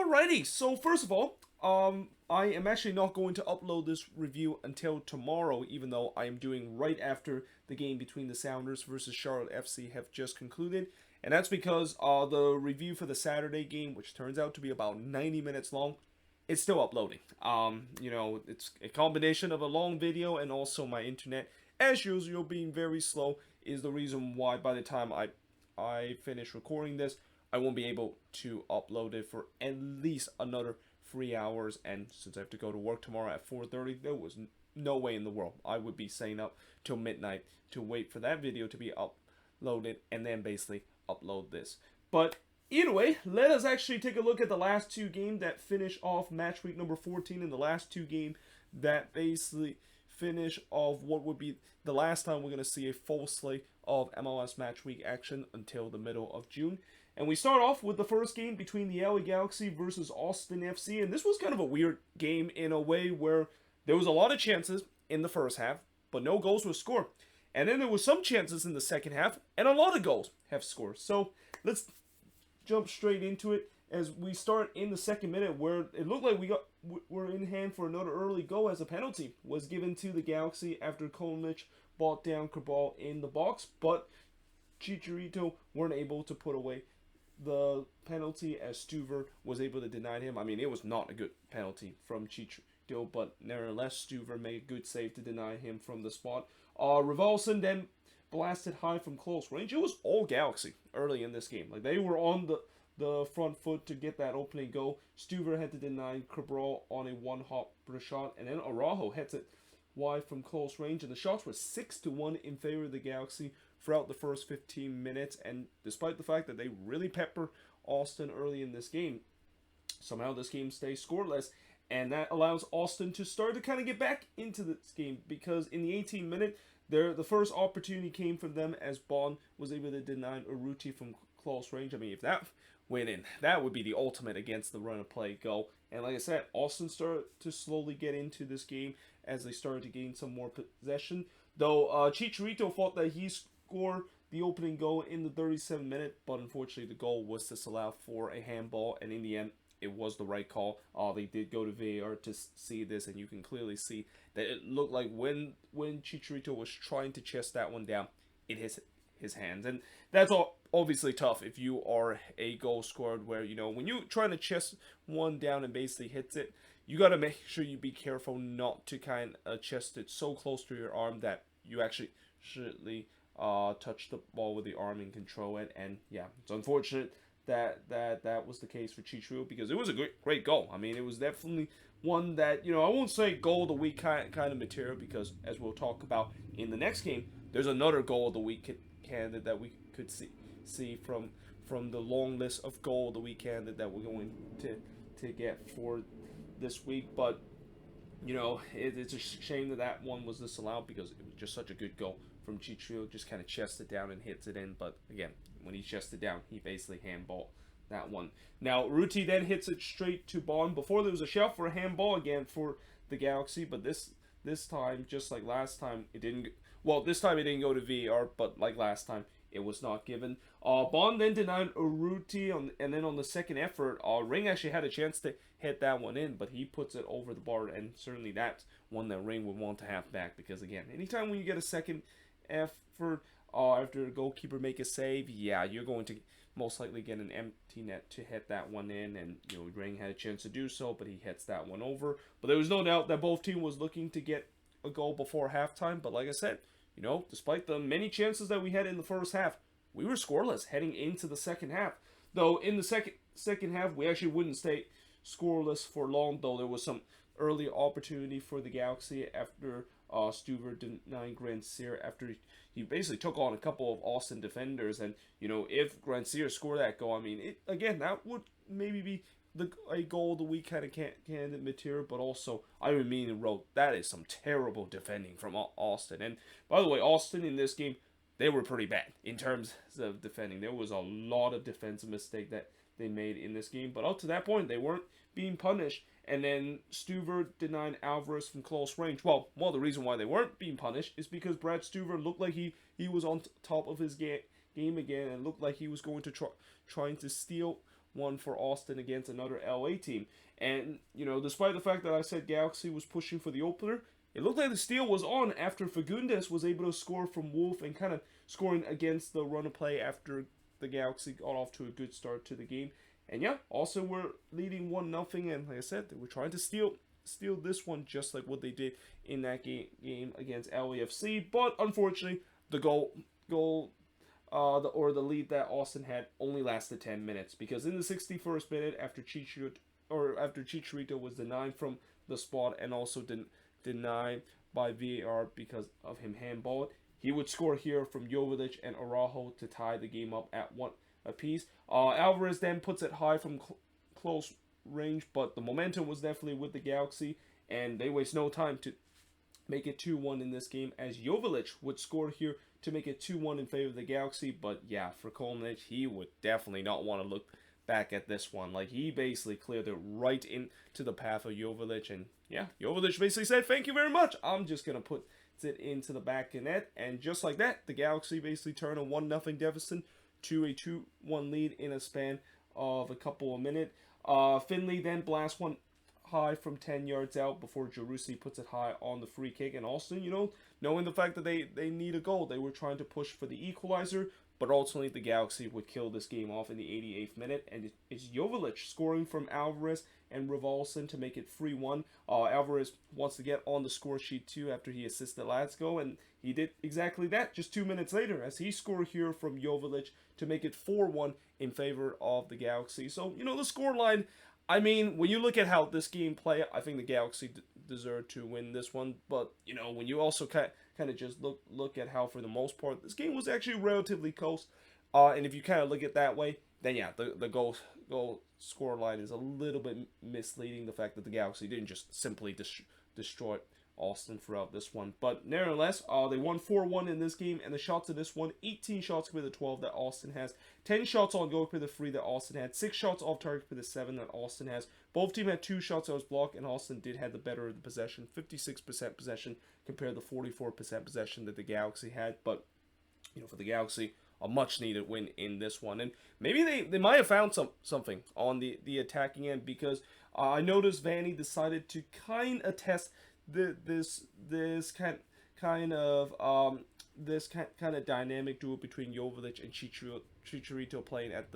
Alrighty, so first of all, I am actually not going to upload this review until tomorrow, even though I am doing right after the game between the Sounders versus Charlotte FC have just concluded. And that's because the review for the Saturday game, which turns out to be about 90 minutes long, it's still uploading. It's a combination of a long video and also my internet, as usual, being very slow, is the reason why by the time I finish recording this, I won't be able to upload it for at least another 3 hours. And since I have to go to work tomorrow at 4:30, there was no way in the world I would be staying up till midnight to wait for that video to be uploaded and then basically upload this. But either way, let us actually take a look at the last two games that finish off match week number 14 and the last two games that basically finish off what would be the last time we're going to see a full slate of MLS Matchweek action until the middle of June. And we start off with the first game between the LA Galaxy versus Austin FC. And this was kind of a weird game in a way where there was a lot of chances in the first half, but no goals were scored. And then there were some chances in the second half, and a lot of goals have scored. So let's jump straight into it as we start in the second minute, where it looked like we're in hand for another early goal, as a penalty was given to the Galaxy after Kolinic brought down Cabral in the box, but Chicharito weren't able to put away the penalty as Stuver was able to deny him. I mean, it was not a good penalty from Chicharito, but nevertheless, Stuver made a good save to deny him from the spot. Rivalson then blasted high from close range. It was all Galaxy early in this game. Like, they were on the front foot to get that opening goal. Stuver had to deny Cabral on a one-hopper shot, and then Araujo hits it wide from close range, and the shots were 6-1 in favor of the Galaxy throughout the first 15 minutes. And despite the fact that they really pepper Austin early in this game, somehow this game stays scoreless, and that allows Austin to start to kind of get back into this game, because in the 18th minute, the first opportunity came from them as Bond was able to deny Urruti from close range. I mean, if that went in, that would be the ultimate against the run of play goal. And like I said, Austin started to slowly get into this game as they started to gain some more possession. Though Chicharito thought that he scored the opening goal in the 37th minute, but unfortunately the goal was disallowed for a handball, and in the end, it was the right call. They did go to VAR to see this, and you can clearly see that it looked like when Chicharito was trying to chest that one down, it hit his hands. And that's obviously tough if you are a goal scorer, where, when you're trying to chest one down and basically hits it, you got to make sure you be careful not to kind of chest it so close to your arm that you actually should touch the ball with the arm and control it. And yeah, it's unfortunate that was the case for Chicharito, because it was a great goal. I mean, it was definitely one that, I won't say goal of the week kind of material, because as we'll talk about in the next game, there's another goal of the week candidate that we could see from the long list of goal of the week candidate that we're going to get for this week. But it's a shame that one was disallowed, because it was just such a good goal from Chicharito. Just kind of chests it down and hits it in. But again, when he chests it down, he basically handballed that one. Now, Ruti then hits it straight to Bond. Before, there was a shout for a handball again for the Galaxy, but this time, just like last time, it didn't. Well, this time it didn't go to VAR, but like last time, it was not given. Bond then denied Urruti, and then on the second effort, Ring actually had a chance to hit that one in, but he puts it over the bar, and certainly that's one that Ring would want to have back, because again, anytime when you get a second effort after a goalkeeper make a save, yeah, you're going to most likely get an empty net to hit that one in, and Ring had a chance to do so, but he hits that one over. But there was no doubt that both teams was looking to get a goal before halftime, but like I said, despite the many chances that we had in the first half, we were scoreless heading into the second half. Though in the second half, we actually wouldn't stay scoreless for long, though there was some early opportunity for the Galaxy after Stuver denying Grandsir after he basically took on a couple of Austin defenders. And, if Grandsir scored that goal, I mean, that would maybe be a goal of the week kind of candidate material, but also, I wrote, that is some terrible defending from Austin. And by the way, Austin in this game, they were pretty bad in terms of defending. There was a lot of defensive mistake that they made in this game, but up to that point, they weren't being punished. And then Stuver denied Alvarez from close range. Well, the reason why they weren't being punished is because Brad Stuver looked like he was on top of his game again, and looked like he was going to trying to steal one for Austin against another LA team. And, despite the fact that I said Galaxy was pushing for the opener, it looked like the steal was on after Fagundes was able to score from Wolf and kind of scoring against the run of play after the Galaxy got off to a good start to the game. And yeah, also we're leading 1-0, and like I said, they were trying to steal this one just like what they did in that game against LAFC. But unfortunately, the the lead that Austin had only lasted 10 minutes, because in the 61st minute, after Chicharito was denied from the spot and also denied by VAR because of him handball, he would score here from Jovic and Araujo to tie the game up at 1 apiece. Alvarez then puts it high from close range, but the momentum was definitely with the Galaxy, and they waste no time to make it 2-1 in this game, as Jovic would score here to make it 2-1 in favor of the Galaxy. But yeah, for Kolnic, he would definitely not want to look back at this one. Like, he basically cleared it right into the path of Jovic, and yeah, Jovic basically said, "Thank you very much, I'm just going to put it into the back of net." And just like that, the Galaxy basically turned a 1-0 deficit to a 2-1 lead in a span of a couple of minutes. Finley then blasts one high from 10 yards out before Jerussi puts it high on the free kick. And Austin, knowing the fact that they need a goal, they were trying to push for the equalizer, but ultimately the Galaxy would kill this game off in the 88th minute, and it's Jovic scoring from Alvarez and Rivalson to make it 3-1. Alvarez wants to get on the score sheet too after he assisted Latsko, and he did exactly that just 2 minutes later, as he scored here from Jovic to make it 4-1 in favor of the Galaxy. So, the scoreline, I mean, when you look at how this game played, I think the Galaxy deserved to win this one. But, when you also kind of just look at how, for the most part, this game was actually relatively close. And if you kind of look at it that way, then yeah, the goal score line is a little bit misleading. The fact that the Galaxy didn't just simply destroy Austin throughout this one. But nevertheless, they won 4-1 in this game, and the shots of this one, 18 shots compared to 12 that Austin has, 10 shots on goal compared to 3 that Austin had, 6 shots off target compared to 7 that Austin has. Both teams had 2 shots that was blocked, and Austin did have the better of the possession, 56% possession compared to 44% possession that the Galaxy had. But, for the Galaxy, a much needed win in this one. And maybe they might have found something on the attacking end, because I noticed Vanny decided to kind of test this kind of dynamic duo between Jovic and Chicharito playing at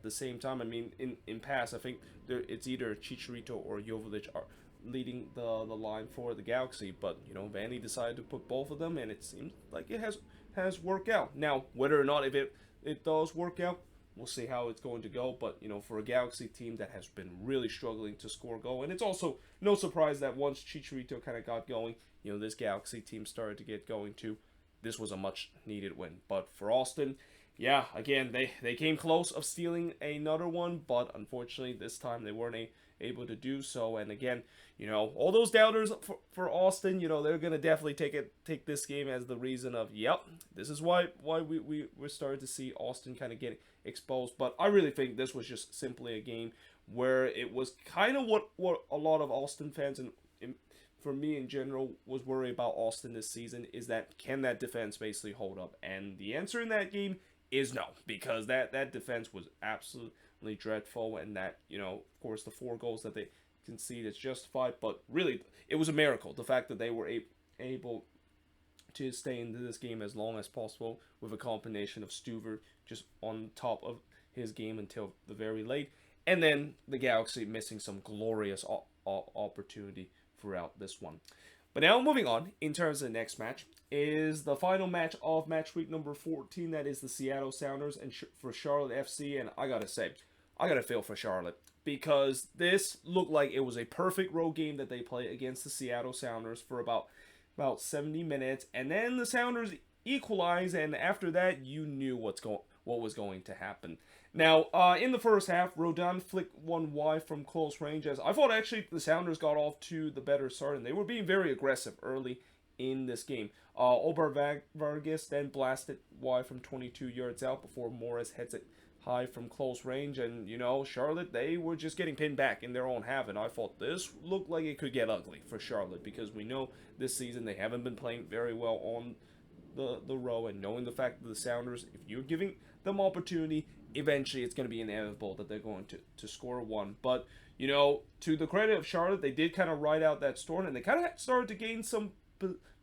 the same time. I mean, in past, I think it's either Chicharito or Jovic are leading the line for the Galaxy, but Vanny decided to put both of them, and it seems like it has worked out. Now, whether or not if it does work out, we'll see how it's going to go. But, for a Galaxy team that has been really struggling to score goal, and it's also no surprise that once Chicharito kind of got going, this Galaxy team started to get going too. This was a much needed win. But for Austin, yeah, again, they came close of stealing another one, but unfortunately this time they weren't able to do so. And again, all those doubters for Austin, they're gonna definitely take this game as the reason of, yep, this is why we're starting to see Austin kind of get exposed. But I really think this was just simply a game where it was kind of what a lot of Austin fans and for me in general was worried about Austin this season, is that can that defense basically hold up? And the answer in that game is no, because that defense was absolutely dreadful, and that, of course, the 4 goals that they conceded is justified, but really it was a miracle, the fact that they were able to stay into this game as long as possible with a combination of Stuver just on top of his game until the very late, and then the Galaxy missing some glorious opportunity throughout this one. But now moving on, in terms of the next match, is the final match of match week number 14. That is the Seattle Sounders and for Charlotte FC. And I gotta say, I gotta feel for Charlotte, because this looked like it was a perfect road game that they played against the Seattle Sounders for about 70 minutes, and then the Sounders equalized, and after that you knew what was going to happen. Now, in the first half, Rodon flicked one wide from close range, as I thought actually the Sounders got off to the better start, and they were being very aggressive early in this game. Ober Vargas then blasted wide from 22 yards out before Morris heads it high from close range, and Charlotte, they were just getting pinned back in their own half, and I thought this looked like it could get ugly for Charlotte, because we know this season they haven't been playing very well on the row, and knowing the fact that the Sounders, if you're giving them opportunity, eventually it's going to be inevitable that they're going to score one. But, you know, to the credit of Charlotte, they did kind of ride out that storm, and they kind of started to gain some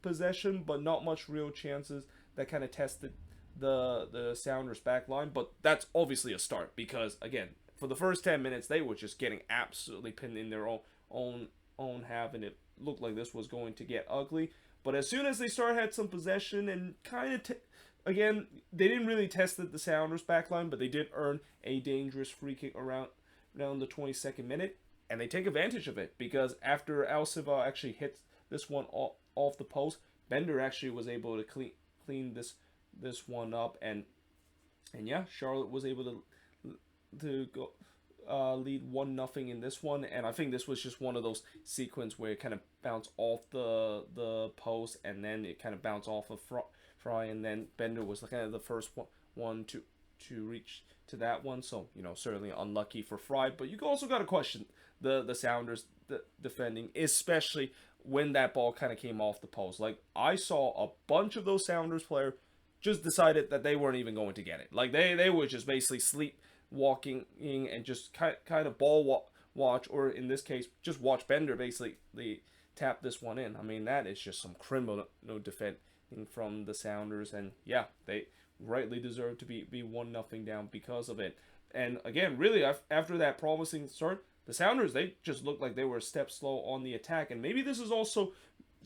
possession, but not much real chances that kind of tested the Sounders back line. But that's obviously a start because, again, for the first 10 minutes, they were just getting absolutely pinned in their own half, and it looked like this was going to get ugly. But as soon as they started had some possession and kind of again, they didn't really test the Sounders backline, but they did earn a dangerous free kick around the 22nd minute, and they take advantage of it because after Alcivar actually hits this one off the post, Bender actually was able to clean this one up, and yeah, Charlotte was able to go lead 1-0 in this one, and I think this was just one of those sequences where it kind of bounced off the post, and then it kind of bounced off of Fry, and then Bender was kind of the first one to reach to that one. So, you know, certainly unlucky for Fry, but you also got to question the Sounders defending, especially when that ball kind of came off the post. Like, I saw a bunch of those Sounders players just decided that they weren't even going to get it. Like, they were just basically sleepwalking and just kind of ball watch, or in this case, just watch Bender basically tap this one in. I mean, that is just some criminal defense from the Sounders, and yeah, they rightly deserve to be 1-0 down because of it. And again, really, after that promising start, the Sounders, they just looked like they were a step slow on the attack, and maybe this is also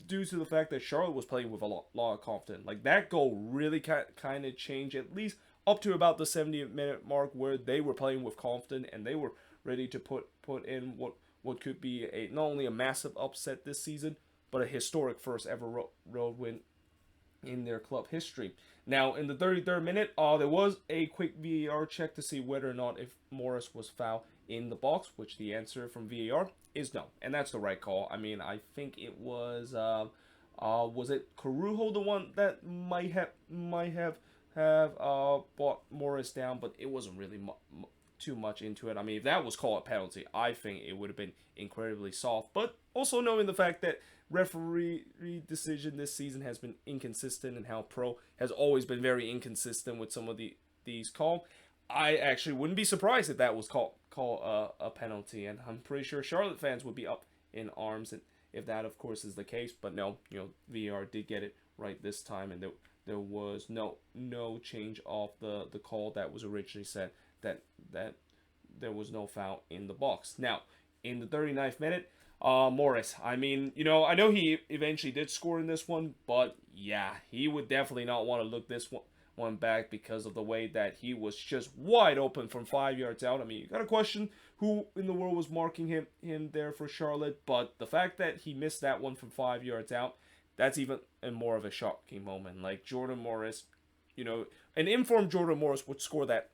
due to the fact that Charlotte was playing with a lot of confidence. Like, that goal really kind of changed, at least up to about the 70th minute mark, where they were playing with confidence and they were ready to put in what could be not only a massive upset this season, but a historic first ever road win in their club history. Now, in the 33rd minute, there was a quick VAR check to see whether or not if Morris was fouled in the box, which the answer from VAR is no, and that's the right call. I mean, I think it was it Carujo, the one that might have brought Morris down, but it wasn't really too much into it. I mean, if that was called a penalty, I think it would have been incredibly soft. But also knowing the fact that referee decision this season has been inconsistent, and how Pro has always been very inconsistent with some of these calls, I actually wouldn't be surprised if that was called a penalty, and I'm pretty sure Charlotte fans would be up in arms if that, of course, is the case. But no, you know, VAR did get it right this time, and there was no change of the call that was originally said that there was no foul in the box. Now, in the 39th minute, Morris, I mean, you know, I know he eventually did score in this one, but yeah, he would definitely not want to look this one back because of the way that he was just wide open from 5 yards out. I mean, you got to question who in the world was marking him there for Charlotte, but the fact that he missed that one from 5 yards out, that's even more of a shocking moment. Like, Jordan Morris, you know, an informed Jordan Morris would score that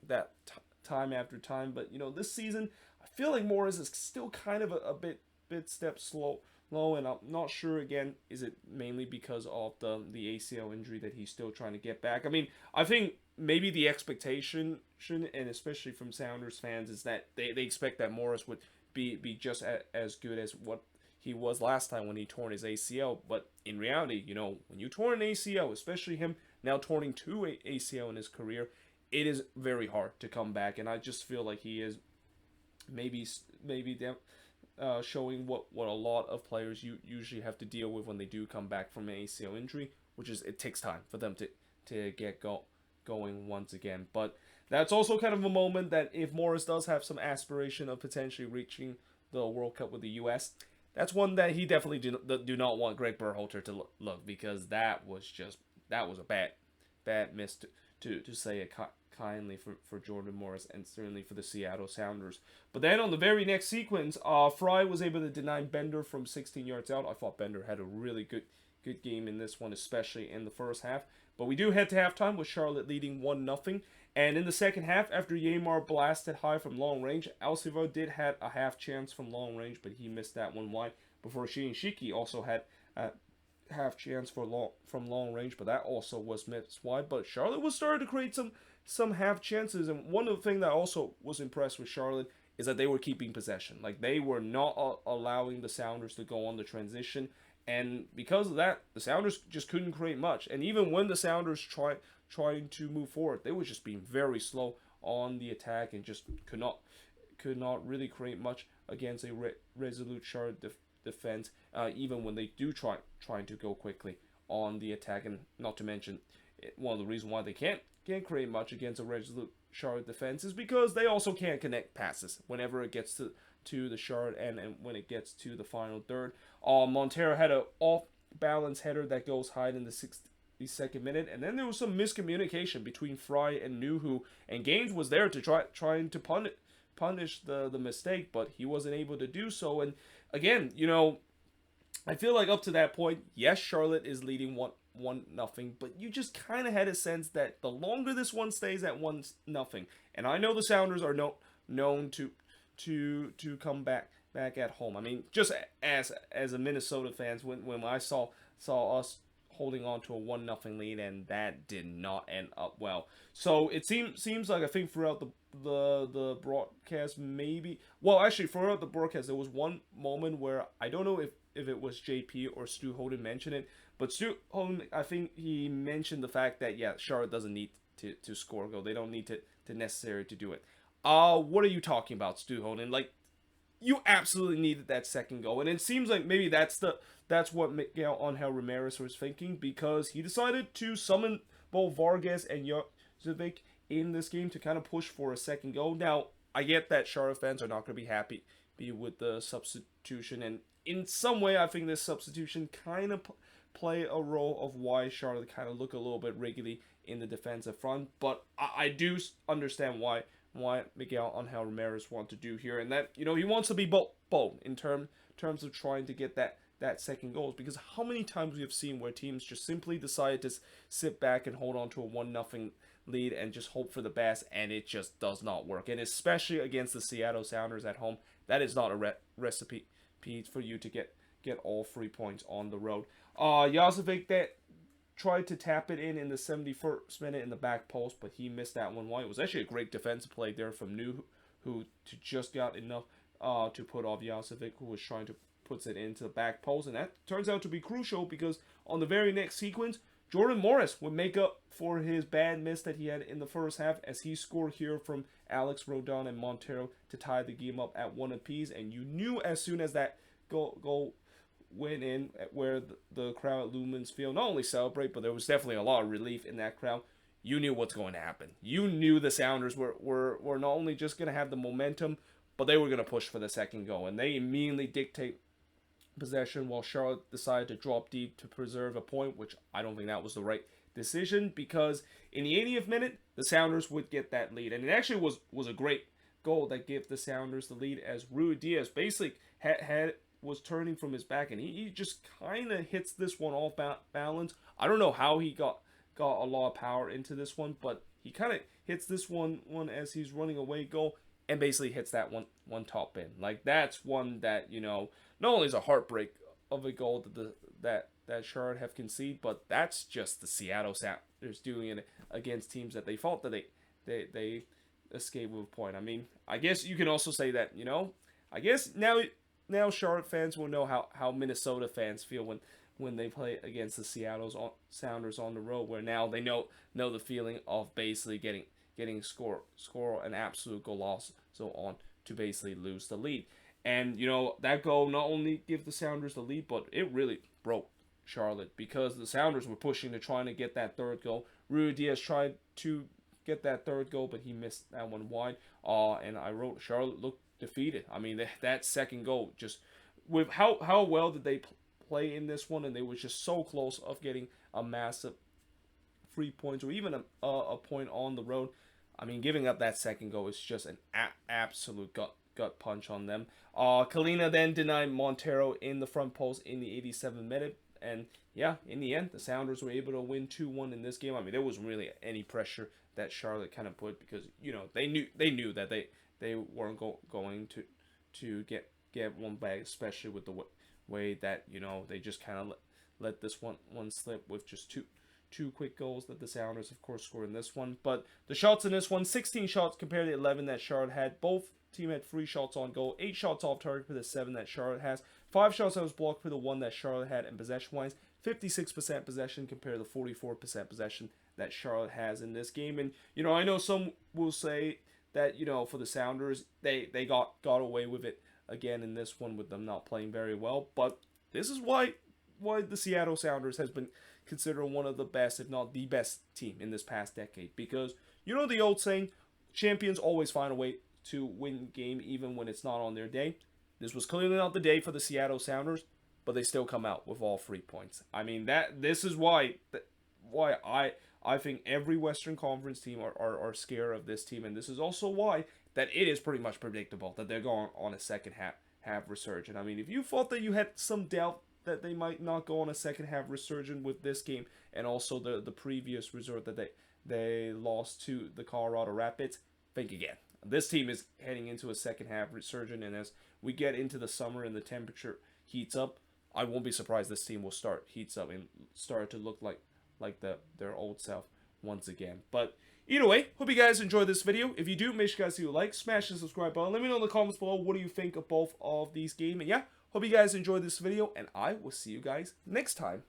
time after time, but, you know, this season, I feel like Morris is still kind of a bit step slow, and I'm not sure, again, is it mainly because of the ACL injury that he's still trying to get back? I mean, I think maybe the expectation, and especially from Sounders fans, is that they expect that Morris would be just as good as what he was last time when he torn his ACL. But in reality, you know, when you torn an ACL, especially him now torning two ACL in his career, it is very hard to come back, and I just feel like he is maybe showing what a lot of players usually have to deal with when they do come back from an ACL injury, which is it takes time for them to get going once again. But that's also kind of a moment that if Morris does have some aspiration of potentially reaching the World Cup with the U.S., that's one that he definitely do not want Greg Berhalter to look, because that was a bad miss to say it kindly for Jordan Morris, and certainly for the Seattle Sounders. But then on the very next sequence, Fry was able to deny Bender from 16 yards out. I thought Bender had a really good game in this one, especially in the first half. But we do head to halftime with Charlotte leading 1-0. And in the second half, after Yamar blasted high from long range, Alcivar did have a half chance from long range, but he missed that one wide. Before Shiki also had a half chance from long range, but that also was missed wide. But Charlotte was starting to create some half chances, and one of the things that also was impressed with Charlotte is that they were keeping possession. Like, they were not allowing the Sounders to go on the transition, and because of that, the Sounders just couldn't create much. And even when the Sounders trying to move forward, they were just being very slow on the attack and just could not really create much against a resolute Charlotte defense, even when they do trying to go quickly on the attack. And not to mention, one of the reasons why they can't create much against a resolute Charlotte defense is because they also can't connect passes whenever it gets to the Charlotte and when it gets to the final third. Montero had an off-balance header that goes high in the 62nd minute, and then there was some miscommunication between Fry and Nuhu, and Gaines was there to trying to punish the mistake, but he wasn't able to do so. And again, I feel like up to that point, yes, Charlotte is leading 1-0, but you just kind of had a sense that the longer this one stays at 1-0, and I know the Sounders are known to come back at home. I mean, just as a Minnesota fans, when I saw us holding on to a 1-0 lead, and that did not end up well. So it seems like, I think throughout the broadcast, maybe, well, actually throughout the broadcast there was one moment where I don't know if it was JP or Stu Holden mentioned it, but Stu Holden, I think he mentioned the fact that Charlotte doesn't need to score a goal. They don't need to necessary to do it. What are you talking about, Stu Holden? Like, you absolutely needed that second goal, and it seems like maybe that's what Miguel Angel Ramirez was thinking, because he decided to summon both Vargas and Jovic in this game to kind of push for a second goal. Now, I get that Charlotte fans are not going to be happy with the substitution, and in some way, I think this substitution kind of play a role of why Charlotte kind of look a little bit wriggly in the defensive front. But I do understand why Miguel Angel Ramirez want to do here, and that he wants to be bold in terms of trying to get that second goal, because how many times we have seen where teams just simply decide to sit back and hold on to a 1-0 lead and just hope for the best, and it just does not work. And especially against the Seattle Sounders at home, that is not a recipe for you to get all 3 points on the road. Jazovic that tried to tap it in the 71st minute in the back post, but he missed that one wide. It was actually a great defensive play there from New, who just got enough to put off Jazovic, who was trying to put it into the back post, and that turns out to be crucial, because on the very next sequence, Jordan Morris would make up for his bad miss that he had in the first half, as he scored here from Alex Rodon and Montero to tie the game up at 1 apiece. And you knew as soon as that goal went in, where the crowd at Lumen's Field not only celebrate, but there was definitely a lot of relief in that crowd. You knew what's going to happen. You knew the Sounders were not only just going to have the momentum, but they were going to push for the second goal, and they immediately dictate possession, while Charlotte decided to drop deep to preserve a point, which I don't think that was the right decision, because in the 80th minute, the Sounders would get that lead. And it actually was a great goal that gave the Sounders the lead, as Ruidíaz basically was turning from his back, and he just kind of hits this one off balance. I don't know how he got a lot of power into this one, but he kind of hits this one as he's running away goal, and basically hits that one top in. Like, that's one that, not only is a heartbreak of a goal that Charlotte have conceded, but that's just the Seattle Sounders doing it against teams that they thought that they escaped with a point. I mean, I guess you can also say that, I guess now Charlotte fans will know how Minnesota fans feel when they play against the Seattle Sounders on the road, where now they know the feeling of basically getting score an absolute goal loss, so on, to basically lose the lead. And, that goal not only gave the Sounders the lead, but it really broke Charlotte, because the Sounders were pushing to trying to get that third goal. Ruidíaz tried to get that third goal, but he missed that one wide. And I wrote, Charlotte looked defeated. I mean, that second goal, just with how well did they play in this one, and they were just so close of getting a massive 3 points, or even a point on the road. I mean, giving up that second goal is just an absolute gut punch on them. Kalina then denied Montero in the front post in the 87th minute, and in the end, the Sounders were able to win 2-1 in this game. I mean, there wasn't really any pressure that Charlotte kind of put, because they knew that they weren't going to get one back, especially with the way that they just kind of let this one slip with just two quick goals that the Sounders, of course, scored in this one. But the shots in this one, 16 shots compared to 11 that Charlotte had. Both team had 3 shots on goal, 8 shots off target for the 7 that Charlotte has, 5 shots that was blocked for the 1 that Charlotte had, and possession-wise, 56% possession compared to 44% possession that Charlotte has in this game. And I know some will say that for the Sounders they got away with it again in this one with them not playing very well. But this is why the Seattle Sounders has been considered one of the best, if not the best team in this past decade. Because the old saying, champions always find a way to win game even when it's not on their day. This was clearly not the day for the Seattle Sounders, but they still come out with all 3 points. I mean, this is why I think every Western Conference team are scared of this team, and this is also why that it is pretty much predictable that they're going on a second half resurgence. I mean, if you thought that you had some doubt that they might not go on a second half resurgence with this game, and also the previous resort that they lost to the Colorado Rapids, think again. This team is heading into a second half resurgence, and as we get into the summer and the temperature heats up, I won't be surprised this team will heats up and start to look like their old self once again. But either way, hope you guys enjoyed this video. If you do, make sure you guys do a like, smash the subscribe button. Let me know in the comments below what do you think of both of these games. And yeah, hope you guys enjoyed this video, and I will see you guys next time.